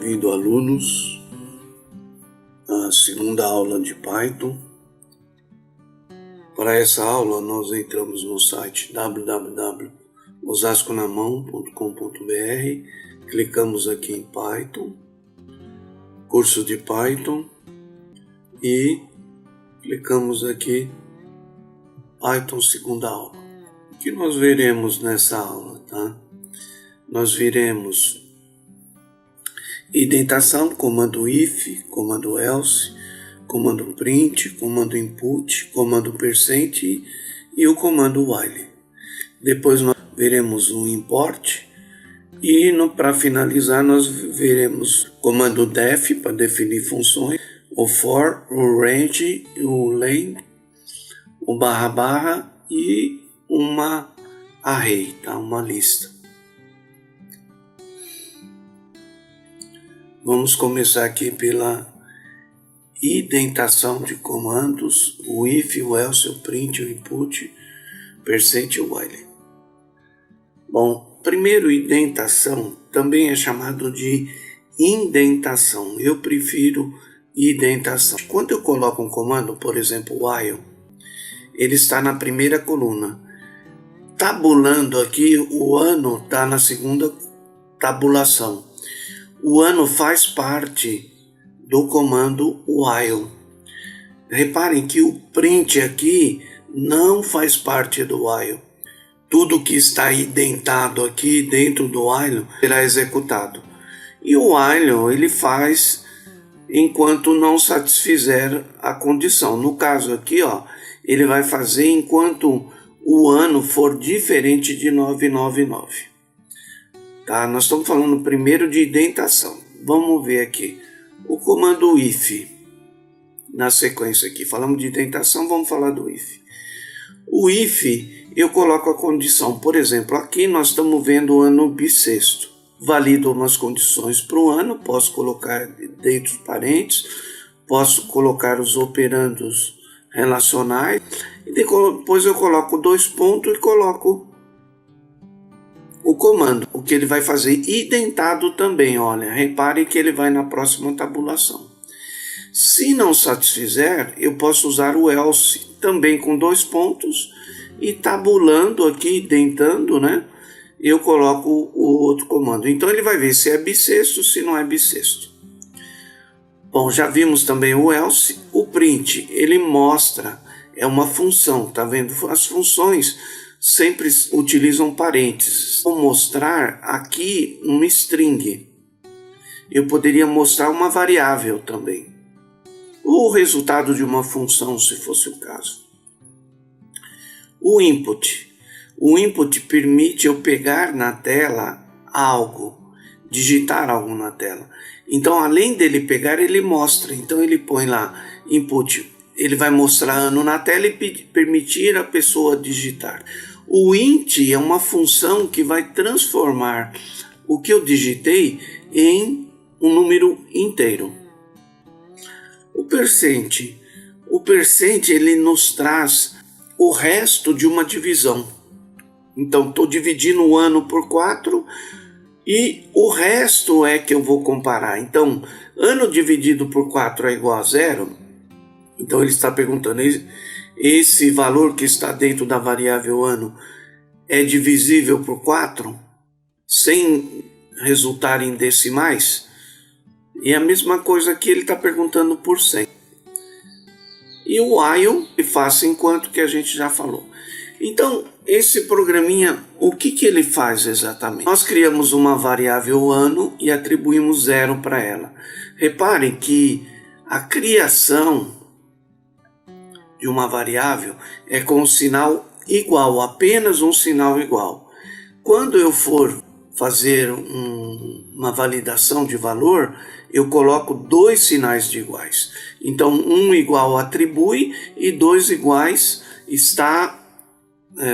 Bem-vindo, alunos, à segunda aula de Python. Para essa aula, nós entramos no site www.osasconamão.com.br, clicamos aqui em Python, curso de Python, e clicamos aqui Python segunda aula. O que nós veremos nessa aula, tá? Nós veremos indentação, comando if, comando else, comando print, comando input, comando percent e o comando while. Depois nós veremos o import e para finalizar nós veremos comando def para definir funções, o for, o range, o len, o barra e uma array, tá? Uma lista. Vamos começar aqui pela indentação de comandos, o if, o else, o print, o input, percent e o while. Bom, primeiro, indentação também é chamado de indentação. Eu prefiro indentação. Quando eu coloco um comando, por exemplo, while, ele está na primeira coluna. Tabulando aqui, o ano está na segunda tabulação. O ano faz parte do comando while. Reparem que o print aqui não faz parte do while. Tudo que está indentado aqui dentro do while será executado. E o while ele faz enquanto não satisfizer a condição. No caso aqui, ele vai fazer enquanto o ano for diferente de 999. Tá? Nós estamos falando primeiro de indentação. Vamos ver aqui. O comando if. Na sequência aqui. Falamos de indentação, vamos falar do if. O if, eu coloco a condição. Por exemplo, aqui nós estamos vendo o ano bissexto. Valido umas condições para o ano. Posso colocar dentro dos parênteses. Posso colocar os operandos relacionais. E depois eu coloco dois pontos e coloco o comando, o que ele vai fazer indentado também, olha, repare que ele vai na próxima tabulação. Se não satisfizer, eu posso usar o else também com dois pontos e tabulando aqui, indentando, né? Eu coloco o outro comando. Então ele vai ver se é bissexto, se não é bissexto. Bom, já vimos também o else. O print, ele mostra, é uma função, tá vendo? As funções sempre utilizam parênteses. Vou mostrar aqui uma string. Eu poderia mostrar uma variável também. O resultado de uma função, se fosse o caso. O input. O input permite eu pegar na tela algo, digitar algo na tela. Então, além dele pegar, ele mostra. Então, ele põe lá input. Ele vai mostrar ano na tela e permitir a pessoa digitar. O int é uma função que vai transformar o que eu digitei em um número inteiro. O percent ele nos traz o resto de uma divisão. Então, estou dividindo o ano por 4 e o resto é que eu vou comparar. Então, ano dividido por 4 é igual a 0. Então, ele está perguntando, esse valor que está dentro da variável ano é divisível por 4 sem resultar em decimais? E a mesma coisa que ele está perguntando por 100. E o while faça enquanto, que a gente já falou. Então, esse programinha, o que ele faz exatamente? Nós criamos uma variável ano e atribuímos 0 para ela. Reparem que a criação de uma variável é com um sinal igual, apenas um sinal igual. Quando eu for fazer uma validação de valor, eu coloco dois sinais de iguais. Então, um igual atribui e dois iguais está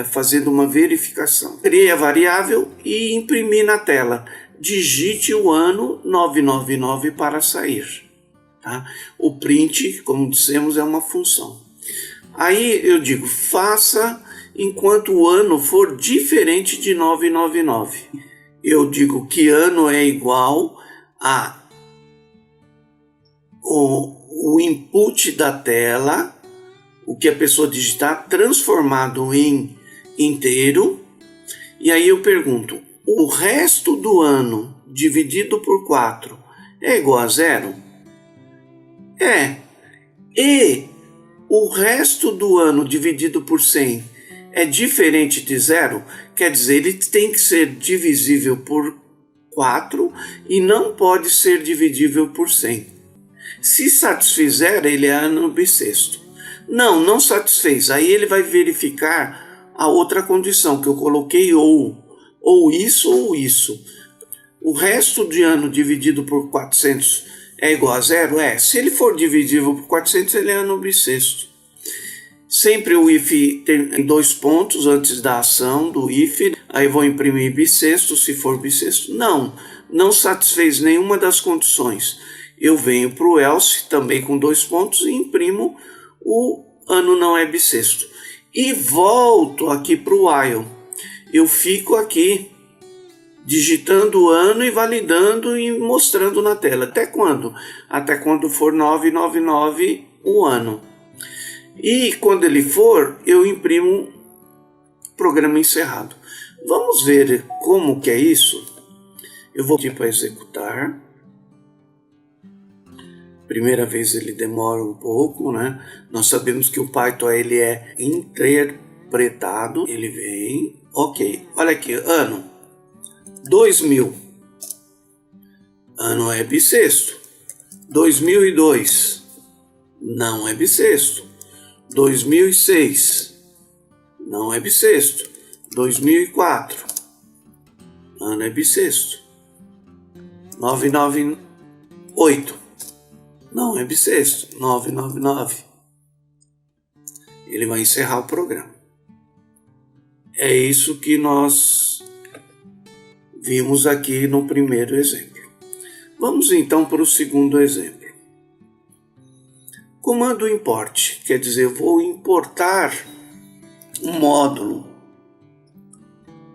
fazendo uma verificação. Criei a variável e imprimi na tela. Digite o ano 999 para sair. Tá? O print, como dissemos, é uma função. Aí eu digo, faça enquanto o ano for diferente de 999. Eu digo que ano é igual a o input da tela, o que a pessoa digitar, transformado em inteiro. E aí eu pergunto, o resto do ano dividido por 4 é igual a 0? É. E o resto do ano dividido por 100 é diferente de 0? Quer dizer, ele tem que ser divisível por 4 e não pode ser dividível por 100. Se satisfizer, ele é ano bissexto. Não satisfez. Aí ele vai verificar a outra condição que eu coloquei, ou isso ou isso. O resto de ano dividido por 400 é igual a 0? Se ele for dividível por 400, ele é ano bissexto. Sempre o if tem 2 pontos antes da ação do if, aí vou imprimir bissexto, se for bissexto. Não satisfez nenhuma das condições. Eu venho para o else, também com 2 pontos, e imprimo o ano não é bissexto. E volto aqui para o while. Eu fico aqui digitando o ano e validando e mostrando na tela. Até quando? Até quando for 999 o ano. E quando ele for, eu imprimo programa encerrado. Vamos ver como que é isso? Eu vou pedir para executar. Primeira vez ele demora um pouco, né? Nós sabemos que o Python ele é interpretado. Ele vem, ok. Olha aqui, ano 2000. Ano é bissexto. 2002 não é bissexto. 2006 não é bissexto. 2004 ano é bissexto. 998 não é bissexto. 999 ele vai encerrar o programa. É isso que nós vimos aqui no primeiro exemplo. Vamos então para o segundo exemplo. Comando import, quer dizer, eu vou importar um módulo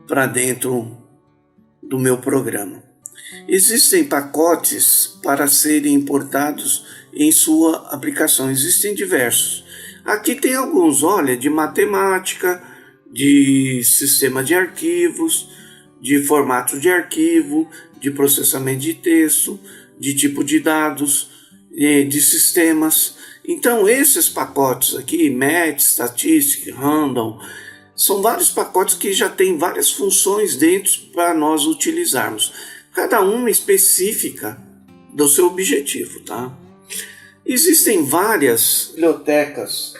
para dentro do meu programa. Existem pacotes para serem importados em sua aplicação, existem diversos. Aqui tem alguns, olha, de matemática, de sistema de arquivos, de formato de arquivo, de processamento de texto, de tipo de dados, de sistemas. Então esses pacotes aqui, Math, Statistic, Random, são vários pacotes que já têm várias funções dentro para nós utilizarmos. Cada uma específica do seu objetivo, tá? Existem várias bibliotecas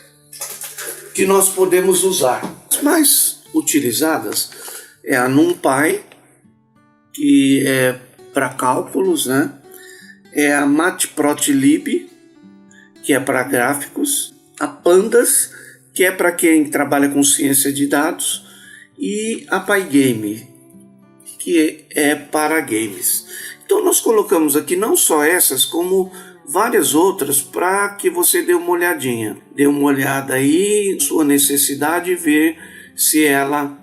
que nós podemos usar. As mais utilizadas é a NumPy, que é para cálculos, né? É a Matplotlib, que é para gráficos, a Pandas, que é para quem trabalha com ciência de dados, e a Pygame, que é para games. Então nós colocamos aqui não só essas, como várias outras para que você dê uma olhadinha. Dê uma olhada aí, sua necessidade, e ver se ela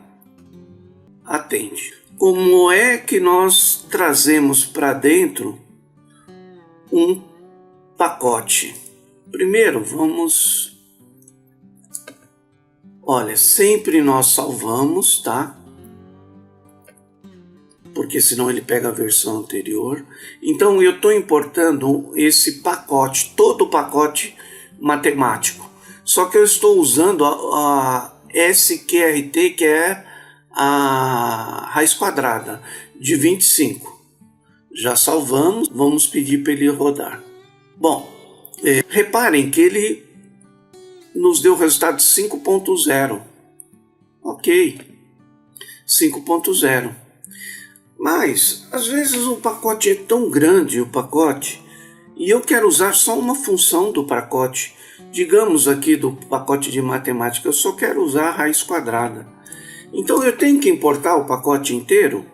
atende. Como é que nós trazemos para dentro um pacote? Primeiro, vamos... Olha, sempre nós salvamos, tá? Porque senão ele pega a versão anterior. Então eu estou importando esse pacote, todo o pacote matemático. Só que eu estou usando a SQRT, que é a raiz quadrada, de 25. Já salvamos, vamos pedir para ele rodar. Bom, reparem que ele nos deu o resultado de 5.0. Ok, 5.0. Mas, às vezes o pacote é tão grande, e eu quero usar só uma função do pacote. Digamos aqui do pacote de matemática, eu só quero usar a raiz quadrada. Então eu tenho que importar o pacote inteiro?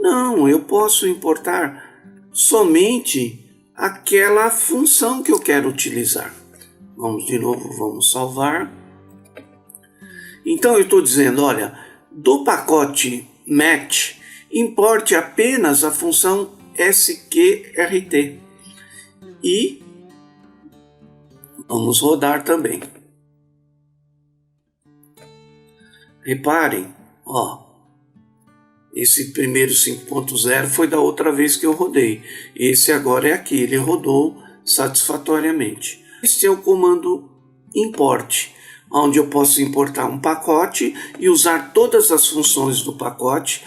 Não, eu posso importar somente aquela função que eu quero utilizar. Vamos de novo, vamos salvar. Então eu estou dizendo, olha, do pacote match, importe apenas a função SQRT e Vamos rodar também. Reparem, ó, esse primeiro 5.0 foi da outra vez que eu rodei. Esse agora é aqui, ele rodou satisfatoriamente. Este é o comando import, onde eu posso importar um pacote e usar todas as funções do pacote.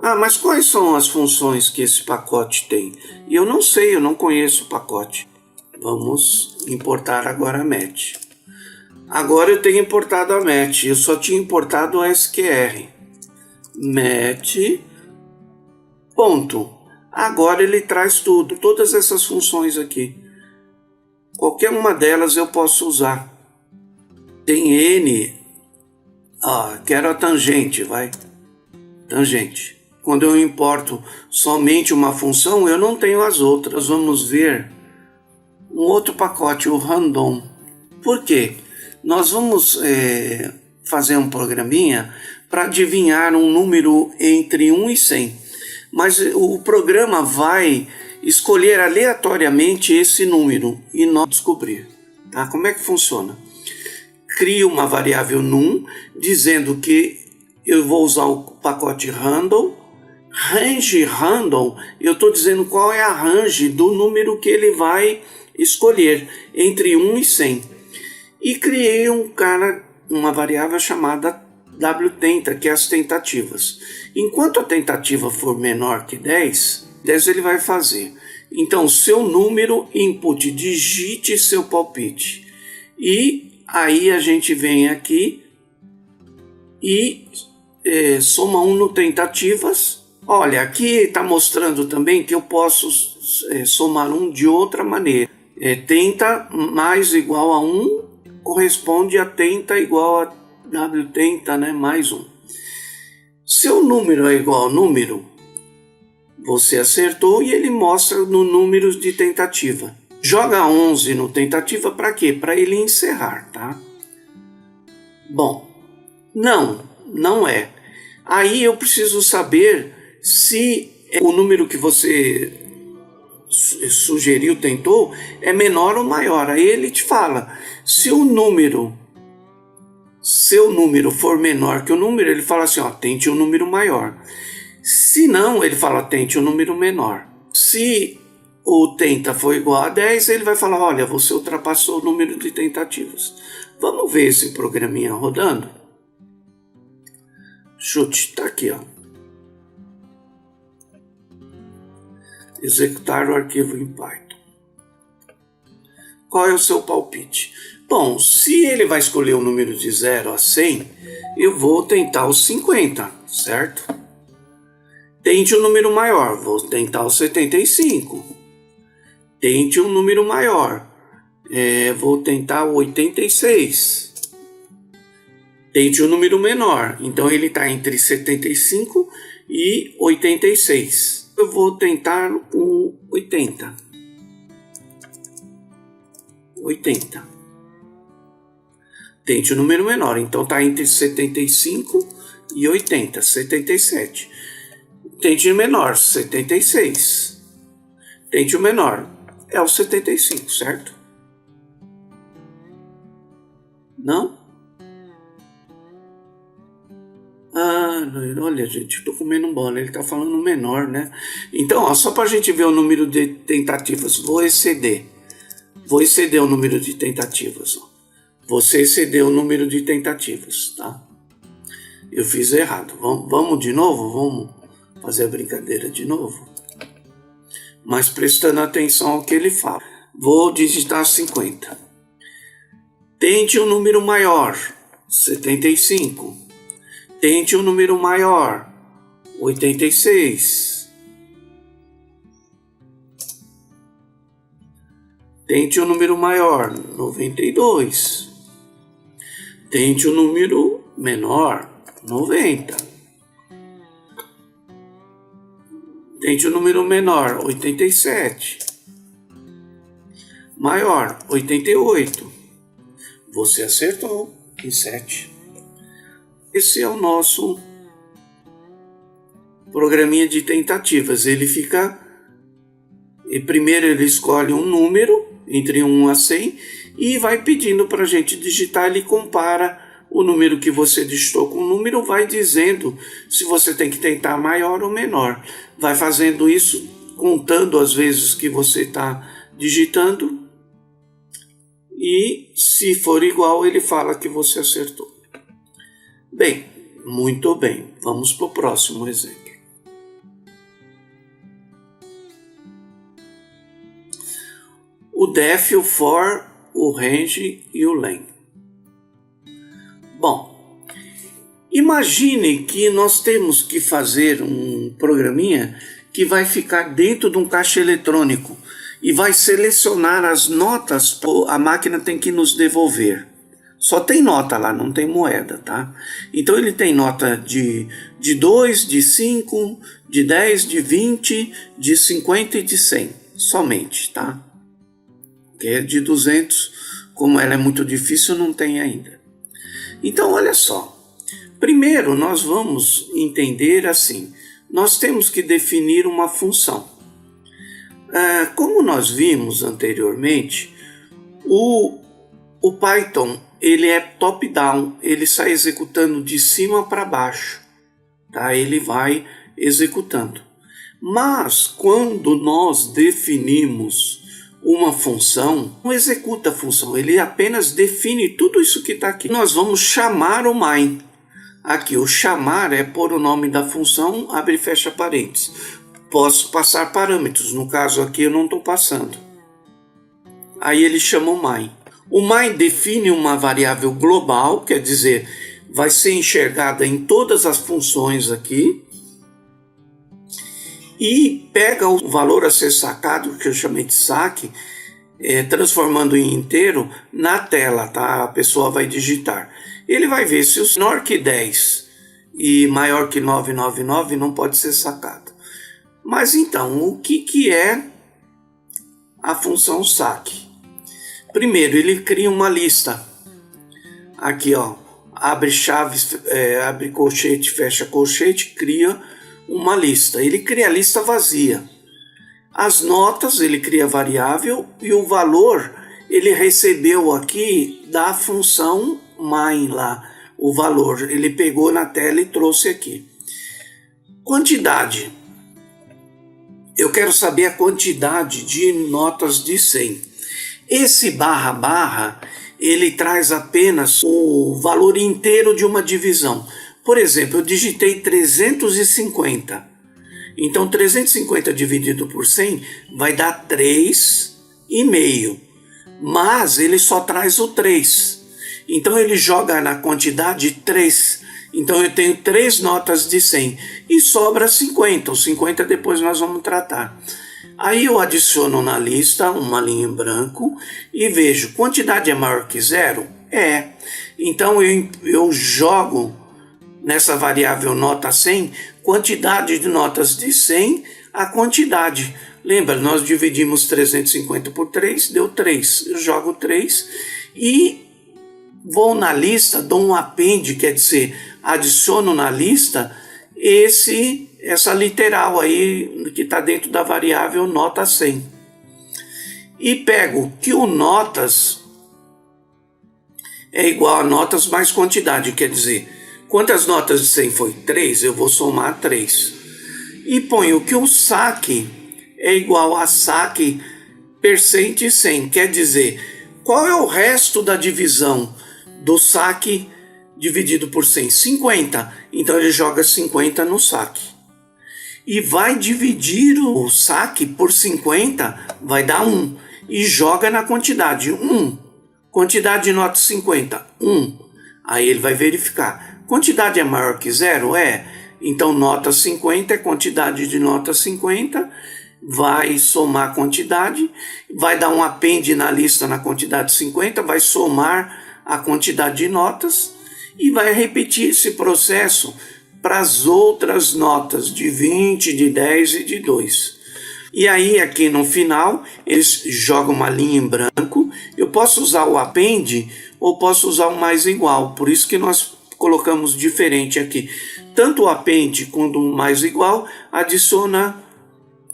Ah, mas quais são as funções que esse pacote tem? E eu não sei, eu não conheço o pacote. Vamos importar agora a match. Agora eu tenho importado a match, eu só tinha importado a SQR. Match, ponto. Agora ele traz tudo, todas essas funções aqui. Qualquer uma delas eu posso usar. Tem N, quero a tangente, vai. Tangente. Quando eu importo somente uma função, eu não tenho as outras. Vamos ver um outro pacote, o random. Por quê? Nós vamos fazer um programinha para adivinhar um número entre 1 e 100. Mas o programa vai escolher aleatoriamente esse número e nós descobrir. Tá? Como é que funciona? Crio uma variável num, dizendo que eu vou usar o pacote random. Range random, eu estou dizendo qual é a range do número que ele vai escolher entre 1 e 100. E criei uma variável chamada wtenta, que é as tentativas. Enquanto a tentativa for menor que 10 ele vai fazer. Então, seu número input, digite seu palpite. E aí a gente vem aqui e soma 1 no tentativas. Olha, aqui está mostrando também que eu posso somar 1 de outra maneira. Tenta mais igual a 1 corresponde a tenta igual a wtenta, né, mais 1. Seu número é igual ao número, você acertou e ele mostra no número de tentativa. Joga 11 no tentativa para quê? Para ele encerrar, tá? Bom, não é. Aí eu preciso saber se o número que você sugeriu, tentou, é menor ou maior. Aí ele te fala, se o seu número for menor que o número, ele fala assim, tente um número maior. Se não, ele fala, tente um número menor. Se o tenta for igual a 10, ele vai falar, olha, você ultrapassou o número de tentativas. Vamos ver esse programinha rodando? Chute, tá aqui, Executar o arquivo em Python. Qual é o seu palpite? Bom, se ele vai escolher um número de 0 a 100, eu vou tentar os 50, certo? Tente um número maior, vou tentar os 75. Tente um número maior, vou tentar o 86. Tente um número menor, então ele está entre 75 e 86. Eu vou tentar o 80. 80. Tente um número menor, então está entre 75 e 80, 77. Tente o menor, 76. Tente o menor, é o 75, certo? Não? Olha, gente, estou comendo bola, ele está falando menor, né? Então, só para a gente ver o número de tentativas, vou exceder o número de tentativas. Você excedeu o número de tentativas, tá? Eu fiz errado. Vamos de novo? Vamos fazer a brincadeira de novo? Mas prestando atenção ao que ele fala. Vou digitar 50. Tente um número maior, 75. Tente um número maior, 86. Tente um número maior, 92. Tente um número menor, 90. Tente um número menor, 87. Maior, 88. Você acertou em 7. Esse é o nosso programinha de tentativas. Ele fica... primeiro ele escolhe um número entre 1 a 100 e vai pedindo para a gente digitar. Ele compara o número que você digitou com o número, vai dizendo se você tem que tentar maior ou menor. Vai fazendo isso, contando as vezes que você está digitando, e se for igual, ele fala que você acertou. Bem, muito bem. Vamos para o próximo exemplo. O def, o for, o range e o len. Bom, imagine que nós temos que fazer um programinha que vai ficar dentro de um caixa eletrônico e vai selecionar as notas. A máquina tem que nos devolver. Só tem nota lá, não tem moeda, tá? Então ele tem nota de 2, de 5, de 10, de 20, de 50 e de 100, somente, tá? Que é de 200, como ela é muito difícil, não tem ainda. Então, olha só. Primeiro, nós vamos entender assim. Nós temos que definir uma função. Como nós vimos anteriormente, o Python ele é top-down, ele sai executando de cima para baixo, tá? Ele vai executando. Mas quando nós definimos uma função, não executa a função, ele apenas define tudo isso que está aqui. Nós vamos chamar o main. Aqui, o chamar é pôr o nome da função, abre e fecha parênteses. Posso passar parâmetros, no caso aqui eu não estou passando. Aí ele chama o main. O main define uma variável global, quer dizer, vai ser enxergada em todas as funções aqui, e pega o valor a ser sacado, que eu chamei de saque, transformando em inteiro na tela, tá? A pessoa vai digitar. Ele vai ver se o menor que 10 e maior que 999 não pode ser sacado. Mas então, o que é a função saque? Primeiro, ele cria uma lista. Aqui, ó, abre chaves, abre colchete, fecha colchete, cria uma lista. Ele cria a lista vazia. As notas, ele cria variável, e o valor ele recebeu aqui da função main lá. O valor ele pegou na tela e trouxe aqui. Quantidade. Eu quero saber a quantidade de notas de 100. Esse barra barra, ele traz apenas o valor inteiro de uma divisão. Por exemplo, eu digitei 350. Então, 350 dividido por 100 vai dar 3,5. Mas ele só traz o 3. Então, ele joga na quantidade 3. Então, eu tenho 3 notas de 100. E sobra 50. Os 50 depois nós vamos tratar. Aí eu adiciono na lista uma linha em branco e vejo, quantidade é maior que 0? É. Então, eu jogo nessa variável nota 100, quantidade de notas de 100, a quantidade. Lembra, nós dividimos 350 por 3, deu 3. Eu jogo 3 e vou na lista, dou um append, quer dizer, adiciono na lista essa literal aí que está dentro da variável nota 100. E pego que o notas é igual a notas mais quantidade, quer dizer, quantas notas de 100 foi? 3, eu vou somar 3. E ponho que o saque é igual a saque percent 100, quer dizer, qual é o resto da divisão do saque dividido por 100? 50. Então ele joga 50 no saque. E vai dividir o saque por 50, vai dar 1. E joga na quantidade 1. Quantidade de notas 50, 1. Aí ele vai verificar. Quantidade é maior que 0? É. Então nota 50 é quantidade de nota 50. Vai somar a quantidade. Vai dar um append na lista na quantidade 50. Vai somar a quantidade de notas. E vai repetir esse processo para as outras notas de 20, de 10 e de 2. E aí aqui no final eles jogam uma linha em branco. Eu posso usar o append ou posso usar o mais igual. Por isso que nós colocamos diferente aqui. Tanto o append quanto o mais igual adiciona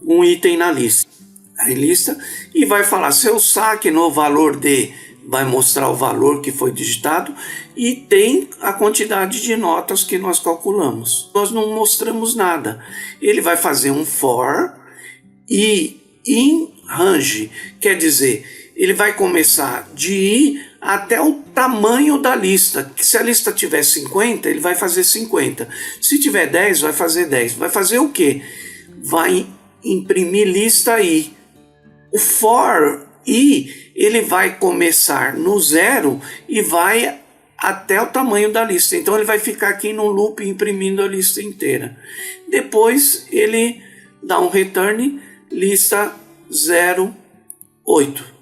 um item na lista. E vai falar, seu saque no valor de vai mostrar o valor que foi digitado e tem a quantidade de notas que nós calculamos. Nós não mostramos nada. Ele vai fazer um for e in range, quer dizer, ele vai começar de i até o tamanho da lista. Se a lista tiver 50, ele vai fazer 50. Se tiver 10, vai fazer 10. Vai fazer o quê? Vai imprimir lista i. O for i, ele vai começar no 0 e vai até o tamanho da lista. Então ele vai ficar aqui no loop imprimindo a lista inteira. Depois ele dá um return lista 08.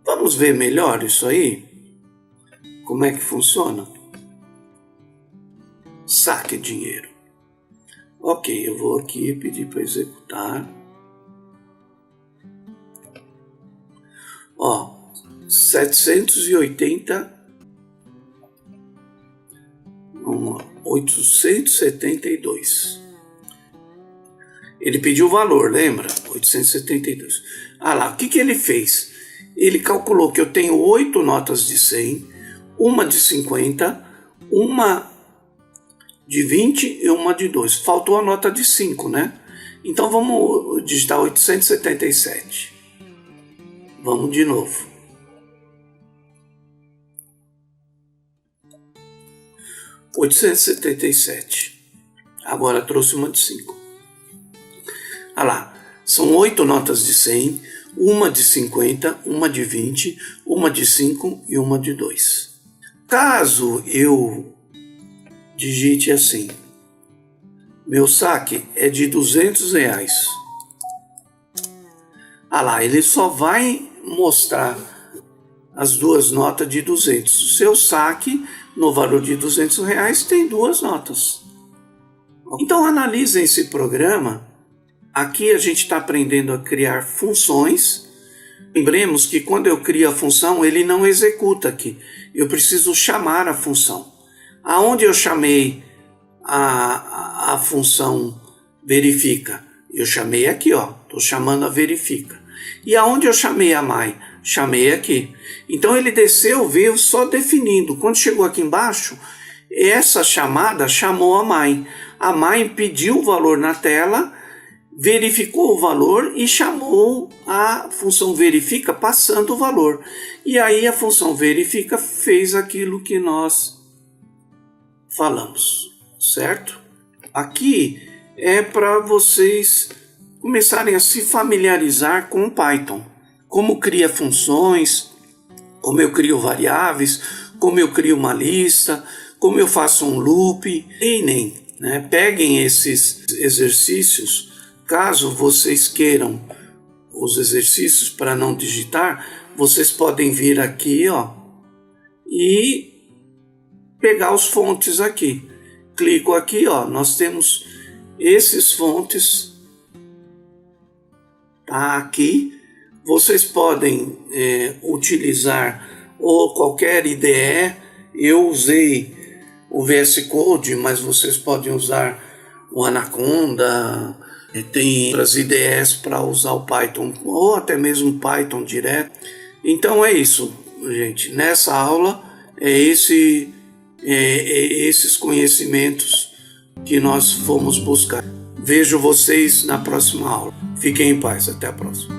Vamos ver melhor isso aí? Como é que funciona? Saque dinheiro. Ok, eu vou aqui pedir para executar. Ó, 780, 872. Ele pediu o valor, lembra? 872. Ah lá, o que ele fez? Ele calculou que eu tenho 8 notas de 100, uma de 50, uma de 20 e uma de 2. Faltou a nota de 5, né? Então vamos digitar 877. Vamos de novo. $877. Agora trouxe uma de 5. Olha lá, são 8 notas de 100, uma de 50, uma de 20, uma de 5 e uma de 2. Caso eu digite assim, meu saque é de R$200. Ah lá, ele só vai mostrar as duas notas de 200. O seu saque, no valor de R$200, tem duas notas. Então analisem esse programa. Aqui a gente está aprendendo a criar funções. Lembremos que quando eu crio a função, ele não executa aqui. Eu preciso chamar a função. Aonde eu chamei a função verifica? Eu chamei aqui, ó. Estou chamando a verifica. E aonde eu chamei a my? Chamei aqui. Então ele desceu, veio só definindo. Quando chegou aqui embaixo, essa chamada chamou a my. A my pediu o valor na tela, verificou o valor e chamou a função verifica passando o valor. E aí a função verifica fez aquilo que nós falamos, certo? Aqui é para vocês começarem a se familiarizar com o Python. Como cria funções, como eu crio variáveis, como eu crio uma lista, como eu faço um loop. Treinem, né? Peguem esses exercícios. Caso vocês queiram os exercícios para não digitar, vocês podem vir aqui, ó, e pegar os fontes aqui. Clico aqui, ó, nós temos esses fontes, tá aqui. Vocês podem utilizar ou qualquer IDE. Eu usei o VS Code, mas vocês podem usar o Anaconda. Tem outras IDEs para usar o Python ou até mesmo Python direto. Então é isso, gente. Nessa aula esses conhecimentos que nós fomos buscar. Vejo vocês na próxima aula. Fiquem em paz. Até a próxima.